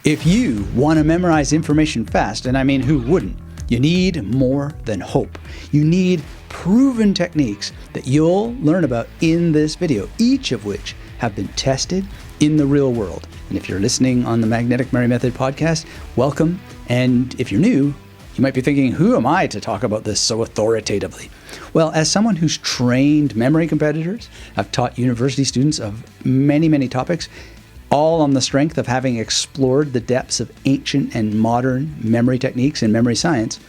If you want to memorize information fast, and I mean who wouldn't, you need more than hope. You need proven techniques that you'll learn about in this video, each of which have been tested in the real world. And if you're listening on the Magnetic Memory Method podcast, welcome. And if you're new, you might be thinking, who am I to talk about this so authoritatively? Well, as someone who's trained memory competitors, I've taught university students of many, many topics, all on the strength of having explored the depths of ancient and modern memory techniques and memory science.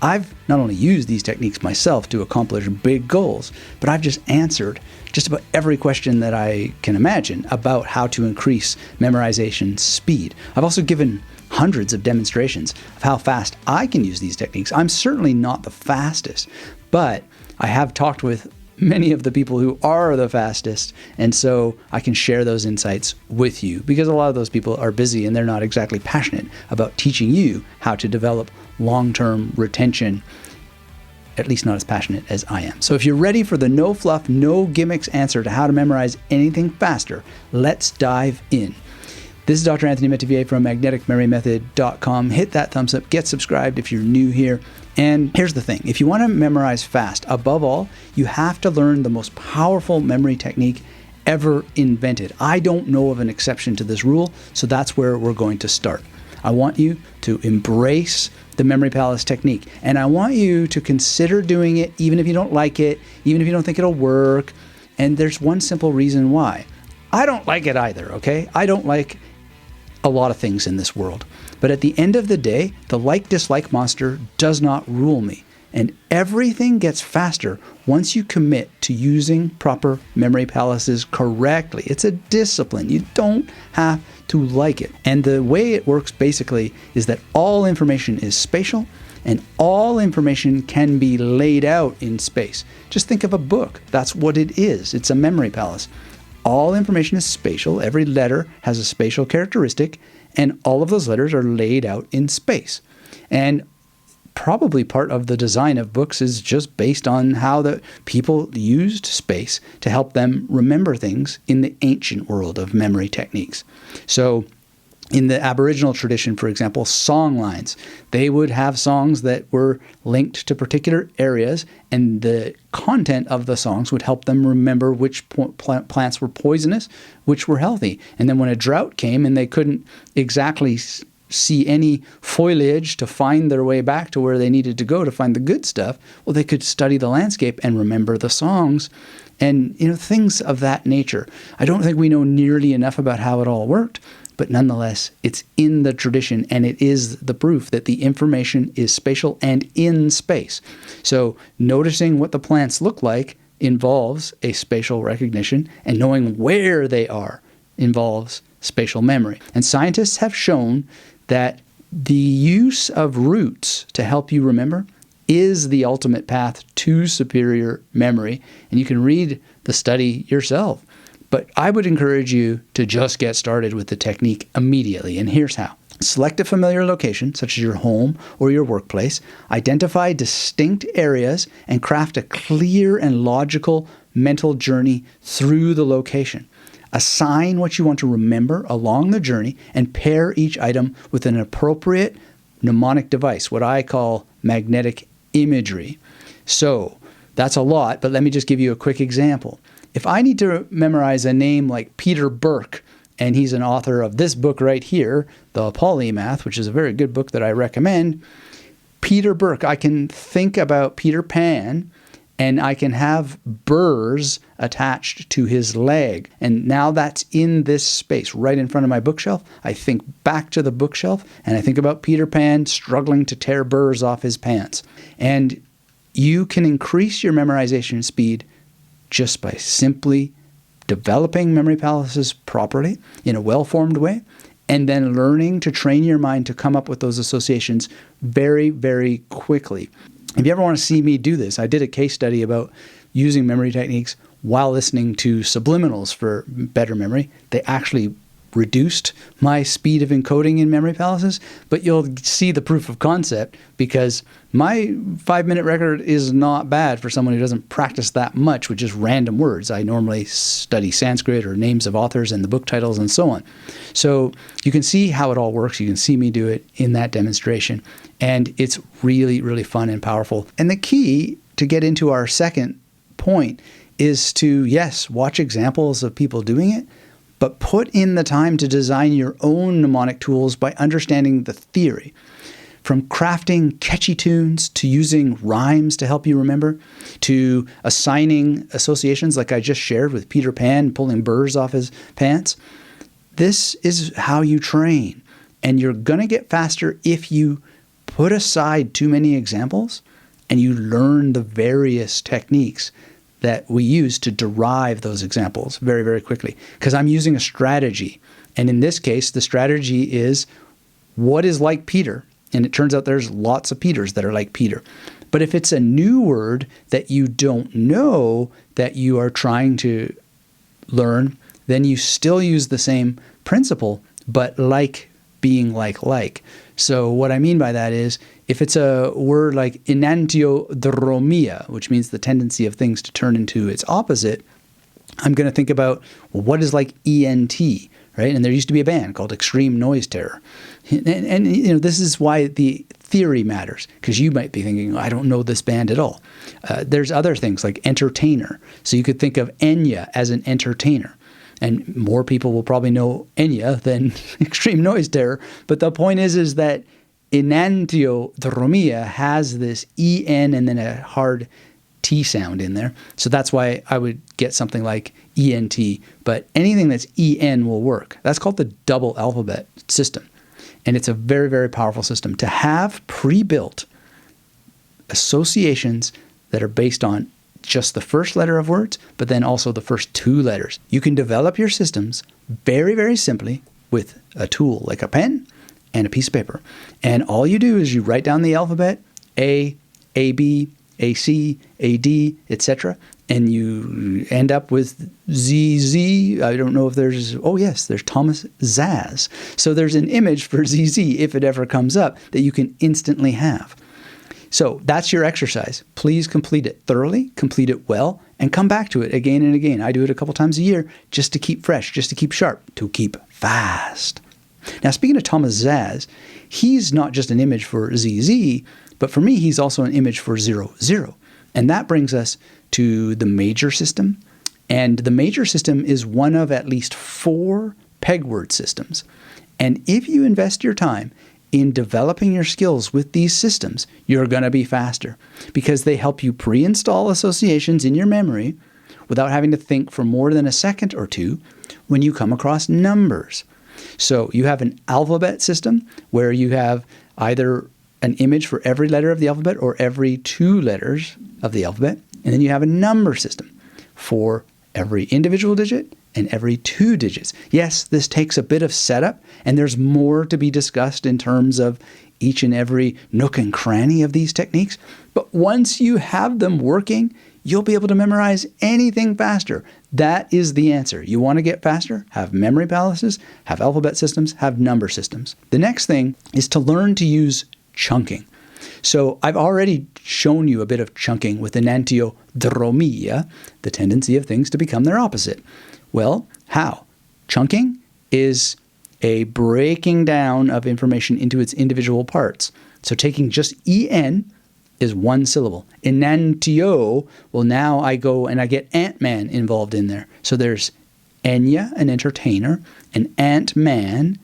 I've not only used these techniques myself to accomplish big goals, but I've just answered just about every question that I can imagine about how to increase memorization speed. I've also given hundreds of demonstrations of how fast I can use these techniques. I'm certainly not the fastest, but I have talked with many of the people who are the fastest, and so I can share those insights with you because a lot of those people are busy and they're not exactly passionate about teaching you how to develop long-term retention, at least not as passionate as I am. So if you're ready for the no fluff, no gimmicks answer to how to memorize anything faster, let's dive in. This is Dr. Anthony Metivier from magneticmemorymethod.com. Hit that thumbs up, get subscribed if you're new here. And here's the thing, if you want to memorize fast, above all, you have to learn the most powerful memory technique ever invented. I don't know of an exception to this rule, so that's where we're going to start. I want you to embrace the Memory Palace technique, and I want you to consider doing it even if you don't like it, even if you don't think it'll work. And there's one simple reason why. I don't like it either, okay? I don't like a lot of things in this world. But at the end of the day, the like-dislike monster does not rule me. And everything gets faster once you commit to using proper memory palaces correctly. It's a discipline. You don't have to like it. And the way it works basically is that all information is spatial and all information can be laid out in space. Just think of a book. That's what it is. It's a memory palace. All information is spatial. Every letter has a spatial characteristic, and all of those letters are laid out in space. And probably part of the design of books is just based on how the people used space to help them remember things in the ancient world of memory techniques. So in the Aboriginal tradition, for example, song lines, they would have songs that were linked to particular areas, and the content of the songs would help them remember which plants were poisonous, which were healthy. And then when a drought came and they couldn't exactly see any foliage to find their way back to where they needed to go to find the good stuff, well, they could study the landscape and remember the songs and, things of that nature. I don't think we know nearly enough about how it all worked, but nonetheless, it's in the tradition, and it is the proof that the information is spatial and in space. So noticing what the plants look like involves a spatial recognition, and knowing where they are involves spatial memory. And scientists have shown that the use of roots to help you remember is the ultimate path to superior memory. And you can read the study yourself. But I would encourage you to just get started with the technique immediately, and here's how. Select a familiar location, such as your home or your workplace. Identify distinct areas and craft a clear and logical mental journey through the location. Assign what you want to remember along the journey and pair each item with an appropriate mnemonic device, what I call magnetic imagery. So that's a lot, but let me just give you a quick example. If I need to memorize a name like Peter Burke, and he's an author of this book right here, The Polymath, which is a very good book that I recommend, Peter Burke, I can think about Peter Pan, and I can have burrs attached to his leg. And now that's in this space right in front of my bookshelf. I think back to the bookshelf, and I think about Peter Pan struggling to tear burrs off his pants. And you can increase your memorization speed just by simply developing memory palaces properly in a well-formed way, and then learning to train your mind to come up with those associations very, very quickly. If you ever want to see me do this, I did a case study about using memory techniques while listening to subliminals for better memory. They actually reduced my speed of encoding in memory palaces, but you'll see the proof of concept because my 5-minute record is not bad for someone who doesn't practice that much with just random words. I normally study Sanskrit or names of authors and the book titles and so on. So you can see how it all works. You can see me do it in that demonstration. And it's really, really fun and powerful. And the key to get into our second point is to, yes, watch examples of people doing it, but put in the time to design your own mnemonic tools by understanding the theory. From crafting catchy tunes to using rhymes to help you remember, to assigning associations like I just shared with Peter Pan pulling burrs off his pants. This is how you train. And you're going to get faster if you put aside too many examples and you learn the various techniques that we use to derive those examples very, very quickly. Because I'm using a strategy. And in this case, the strategy is what is like Peter? And it turns out there's lots of Peters that are like Peter. But if it's a new word that you don't know that you are trying to learn, then you still use the same principle, but like being like. So what I mean by that is if it's a word like enantiodromia, which means the tendency of things to turn into its opposite, I'm going to think about, well, what is like ENT, right? And there used to be a band called Extreme Noise Terror. And you know, this is why the theory matters, because you might be thinking, I don't know this band at all. There's other things like entertainer. So you could think of Enya as an entertainer. And more people will probably know Enya than Extreme Noise Terror. But the point is that enantiodromia has this EN and then a hard T sound in there. So that's why I would get something like ENT. But anything that's EN will work. That's called the double alphabet system. And it's a very, very powerful system to have pre-built associations that are based on just the first letter of words, but then also the first 2 letters. You can develop your systems very, very simply with a tool like a pen and a piece of paper. And all you do is you write down the alphabet, A, AB, AC, AD, etc. And you end up with ZZ. I don't know if there's, oh yes, there's Thomas Zaz. So there's an image for ZZ if it ever comes up that you can instantly have. So that's your exercise. Please complete it thoroughly, complete it well, and come back to it again and again. I do it a couple times a year just to keep fresh, just to keep sharp, to keep fast. Now, speaking of Thomas Zaz, he's not just an image for ZZ, but for me, he's also an image for 00. And that brings us to the major system. And the major system is one of at least 4 peg word systems. And if you invest your time in developing your skills with these systems, you're going to be faster because they help you pre-install associations in your memory without having to think for more than a second or two when you come across numbers. So you have an alphabet system where you have either an image for every letter of the alphabet or every 2 letters of the alphabet. And then you have a number system for every individual digit and every 2 digits. Yes, this takes a bit of setup, and there's more to be discussed in terms of each and every nook and cranny of these techniques. But once you have them working, you'll be able to memorize anything faster. That is the answer. You want to get faster? Have memory palaces, have alphabet systems, have number systems. The next thing is to learn to use chunking. So I've already shown you a bit of chunking with enantiodromia, the tendency of things to become their opposite. Well, how? Chunking is a breaking down of information into its individual parts. So taking just En is 1 syllable. Enantio, well, now I go and I get Ant-Man involved in there. So there's Enya, an entertainer, and Ant-Man,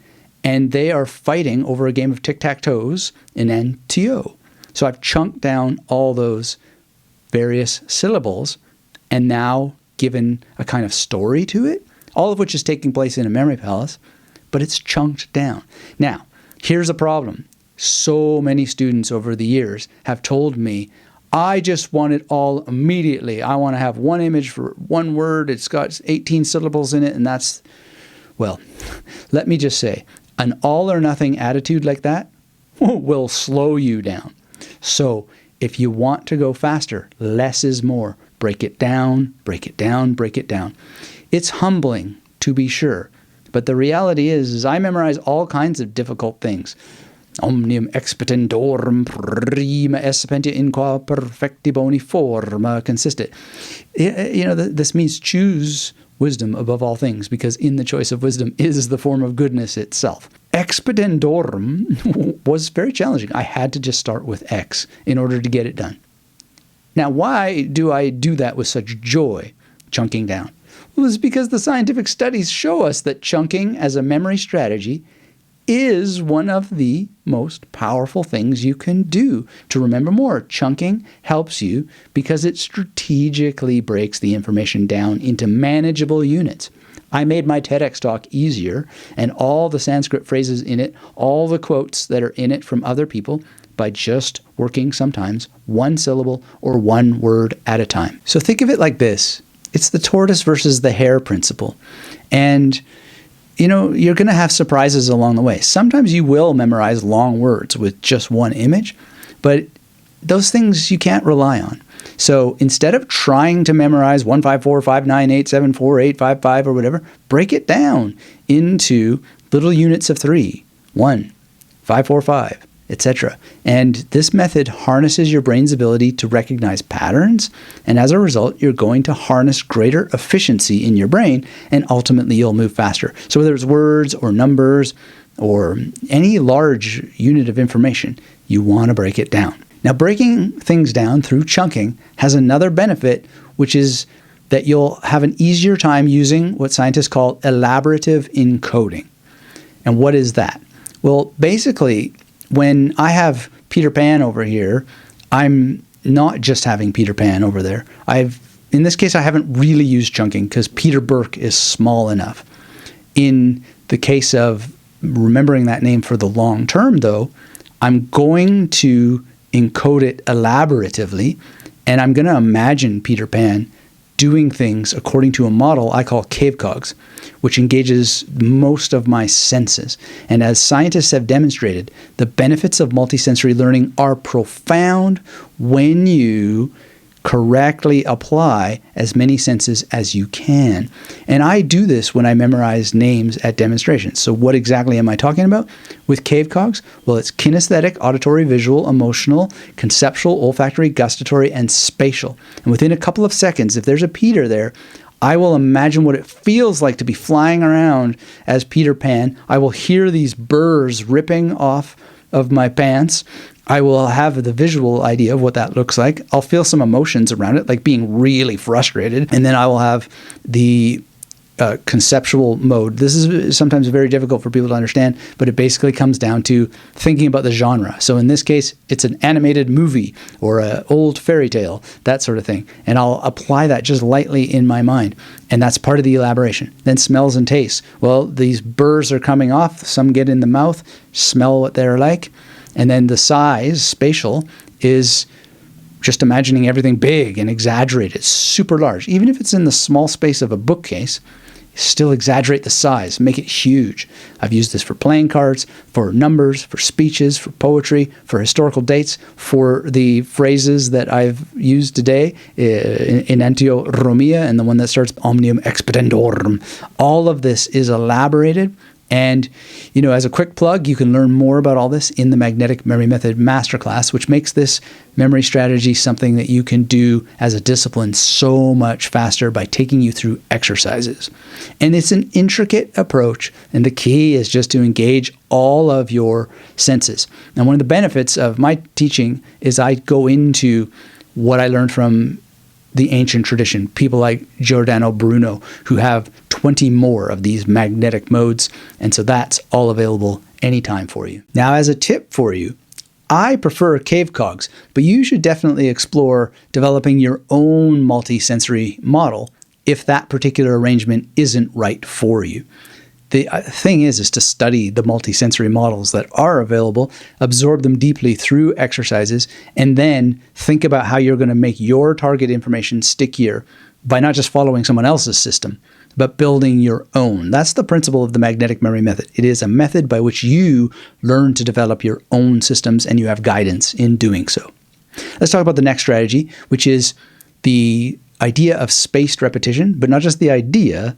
and they are fighting over a game of tic-tac-toes in Enantio. So I've chunked down all those various syllables and now given a kind of story to it, all of which is taking place in a memory palace, but it's chunked down. Now, here's a problem. So many students over the years have told me, I just want it all immediately. I want to have 1 image for 1 word. It's got 18 syllables in it, and that's, well, let me just say, an all or nothing attitude like that will slow you down. So if you want to go faster, less is more. Break it down, break it down, break it down. It's humbling, to be sure, But the reality is I memorize all kinds of difficult things. Omnium expetendorum prima espentia in qua perfecti boni forma consistit. This means choose wisdom above all things, because in the choice of wisdom is the form of goodness itself. Expedendorum was very challenging. I had to just start with X in order to get it done. Now, why do I do that with such joy, chunking down? Well, it's because the scientific studies show us that chunking as a memory strategy is one of the most powerful things you can do to remember more. Chunking helps you because it strategically breaks the information down into manageable units. I made my TEDx talk easier, and all the Sanskrit phrases in it, all the quotes that are in it from other people, by just working sometimes one syllable or one word at a time. So think of it like this. It's the tortoise versus the hare principle. And you're going to have surprises along the way. Sometimes you will memorize long words with just one image, but those things you can't rely on. So instead of trying to memorize 154, 598, 748, 55 or whatever, break it down into little units of 3, 1, 545, etc. And this method harnesses your brain's ability to recognize patterns, and as a result, you're going to harness greater efficiency in your brain, and ultimately you'll move faster. So whether it's words or numbers or any large unit of information, you want to break it down. Now, breaking things down through chunking has another benefit, which is that you'll have an easier time using what scientists call elaborative encoding. And what is that? Well, basically, when I have Peter Pan over here, I'm not just having Peter Pan over there. In this case, I haven't really used chunking because Peter Burke is small enough. In the case of remembering that name for the long term, though, I'm going to encode it elaboratively, and I'm going to imagine Peter Pan doing things according to a model I call KAVE COGS, which engages most of my senses. And as scientists have demonstrated, the benefits of multisensory learning are profound when you correctly apply as many senses as you can. And I do this when I memorize names at demonstrations. So what exactly am I talking about with KAVE COGS? Well, it's kinesthetic, auditory, visual, emotional, conceptual, olfactory, gustatory, and spatial. And within a couple of seconds, if there's a Peter there, I will imagine what it feels like to be flying around as Peter Pan. I will hear these burrs ripping off of my pants. I will have the visual idea of what that looks like. I'll feel some emotions around it, like being really frustrated. And then I will have the conceptual mode. This is sometimes very difficult for people to understand, but it basically comes down to thinking about the genre. So in this case, it's an animated movie or an old fairy tale, that sort of thing. And I'll apply that just lightly in my mind. And that's part of the elaboration. Then smells and tastes. Well, these burrs are coming off. Some get in the mouth, smell what they're like. And then the size, spatial, is just imagining everything big and exaggerated, super large. Even if it's in the small space of a bookcase, still exaggerate the size, make it huge. I've used this for playing cards, for numbers, for speeches, for poetry, for historical dates, for the phrases that I've used today, in Antio Romia, and the one that starts Omnium expedendorum. All of this is elaborated. And, as a quick plug, you can learn more about all this in the Magnetic Memory Method Masterclass, which makes this memory strategy something that you can do as a discipline so much faster by taking you through exercises. And it's an intricate approach, and the key is just to engage all of your senses. And one of the benefits of my teaching is I go into what I learned from the ancient tradition, people like Giordano Bruno, who have 20 more of these magnetic modes. And so that's all available anytime for you. Now, as a tip for you, I prefer KAVE COGS, but you should definitely explore developing your own multisensory model if that particular arrangement isn't right for you. The thing is to study the multisensory models that are available, absorb them deeply through exercises, and then think about how you're going to make your target information stickier by not just following someone else's system, but building your own. That's the principle of the magnetic memory method. It is a method by which you learn to develop your own systems, and you have guidance in doing so. Let's talk about the next strategy, which is the idea of spaced repetition, but not just the idea,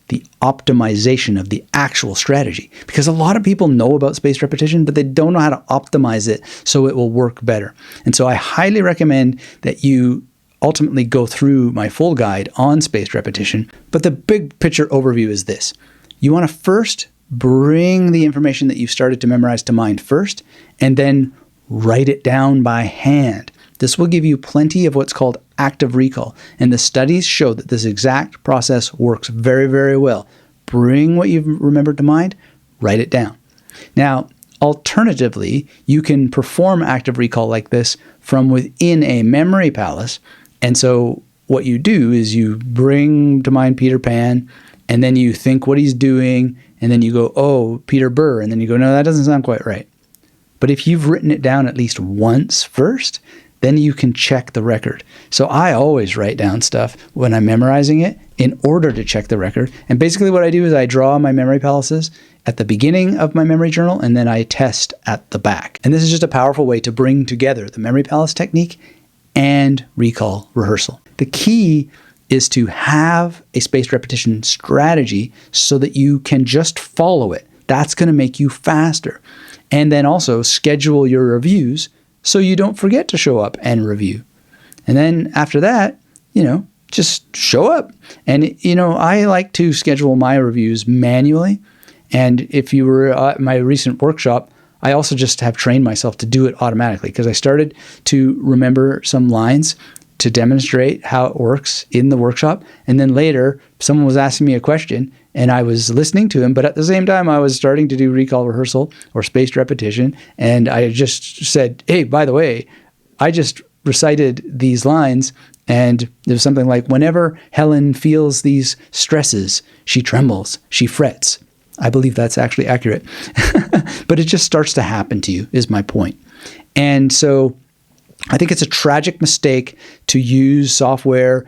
the optimization of the actual strategy. Because a lot of people know about spaced repetition, but they don't know how to optimize it so it will work better. And so I highly recommend that you ultimately go through my full guide on spaced repetition. But the big picture overview is this. You want to first bring the information that you've started to memorize to mind first, and then write it down by hand. This will give you plenty of what's called active recall. And the studies show that this exact process works very, very well. Bring what you've remembered to mind, write it down. Now, alternatively, you can perform active recall like this from within a memory palace. And so what you do is you bring to mind Peter Pan, and then you think what he's doing, and then you go, oh, Peter Burr, and then you go, no, that doesn't sound quite right. But if you've written it down at least once first, then you can check the record. So I always write down stuff when I'm memorizing it in order to check the record. And basically what I do is I draw my memory palaces at the beginning of my memory journal, and then I test at the back. And this is just a powerful way to bring together the memory palace technique and recall rehearsal. The key is to have a spaced repetition strategy so that you can just follow it. That's going to make you faster. And then also schedule your reviews so you don't forget to show up and review. And then after that, just show up. And, I like to schedule my reviews manually. And if you were at my recent workshop, I also just have trained myself to do it automatically because I started to remember some lines to demonstrate how it works in the workshop. And then later, someone was asking me a question and I was listening to him, but at the same time, I was starting to do recall rehearsal or spaced repetition. And I just said, hey, by the way, I just recited these lines. And there's something like, whenever Helen feels these stresses, she trembles, she frets. I believe that's actually accurate. But it just starts to happen to you, is my point. And so I think it's a tragic mistake to use software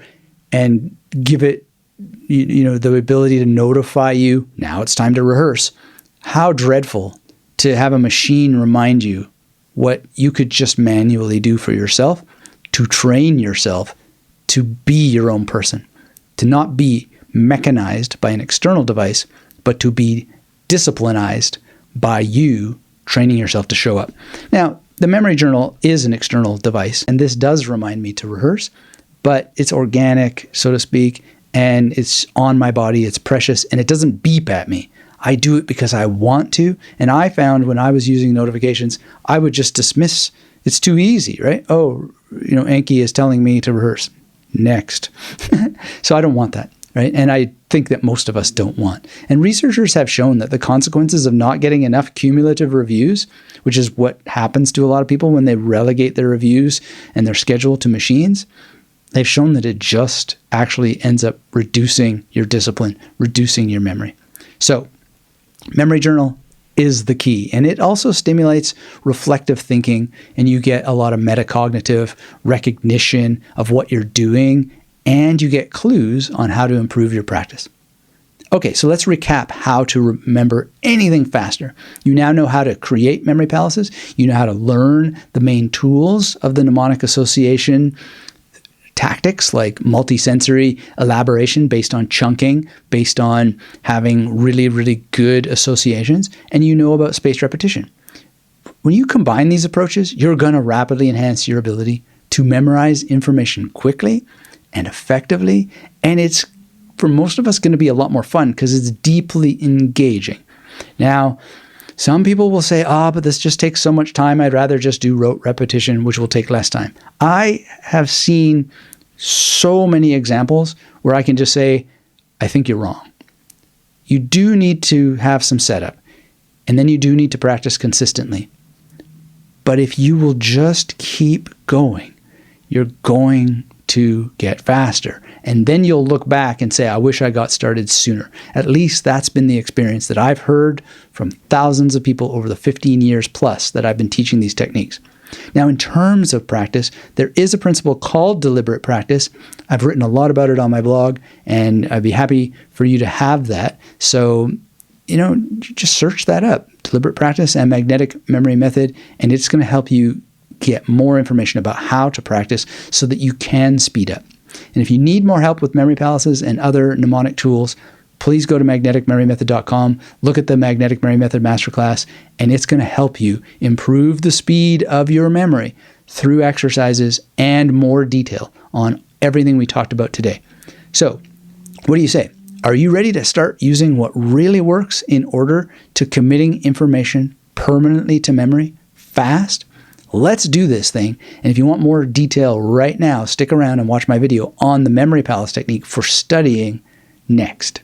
and give it, the ability to notify you, now it's time to rehearse. How dreadful to have a machine remind you what you could just manually do for yourself to train yourself to be your own person, to not be mechanized by an external device, but to be disciplinized by you training yourself to show up. Now, the memory journal is an external device, and this does remind me to rehearse, but it's organic, so to speak, and it's on my body, it's precious, and it doesn't beep at me. I do it because I want to, and I found when I was using notifications, I would just dismiss. It's too easy, right? Oh, Anki is telling me to rehearse. Next. So I don't want that, right? And I think that most of us don't want. And researchers have shown that the consequences of not getting enough cumulative reviews, which is what happens to a lot of people when they relegate their reviews and their schedule to machines, they've shown that it just actually ends up reducing your discipline, reducing your memory. So memory journal is the key. And it also stimulates reflective thinking, and you get a lot of metacognitive recognition of what you're doing, and you get clues on how to improve your practice. Okay, so let's recap how to remember anything faster. You now know how to create memory palaces. You know how to learn the main tools of the mnemonic association tactics like multisensory elaboration based on chunking, based on having really, really good associations, and you know about spaced repetition. When you combine these approaches, you're going to rapidly enhance your ability to memorize information quickly and effectively, and it's, for most of us, going to be a lot more fun because it's deeply engaging. Now, some people will say, but this just takes so much time. I'd rather just do rote repetition, which will take less time. I have seen so many examples where I can just say, I think you're wrong. You do need to have some setup, and then you do need to practice consistently. But if you will just keep going, you're going to get faster. And then you'll look back and say, I wish I got started sooner. At least that's been the experience that I've heard from thousands of people over the 15 years plus that I've been teaching these techniques. Now, in terms of practice, there is a principle called deliberate practice. I've written a lot about it on my blog, and I'd be happy for you to have that. So, just search that up, deliberate practice and magnetic memory method, and it's going to help you get more information about how to practice so that you can speed up. And if you need more help with memory palaces and other mnemonic tools, please go to magneticmemorymethod.com, look at the Magnetic Memory Method Masterclass, and it's going to help you improve the speed of your memory through exercises and more detail on everything we talked about today. So, what do you say? Are you ready to start using what really works in order to committing information permanently to memory fast? Let's do this thing. And if you want more detail right now, stick around and watch my video on the memory palace technique for studying next.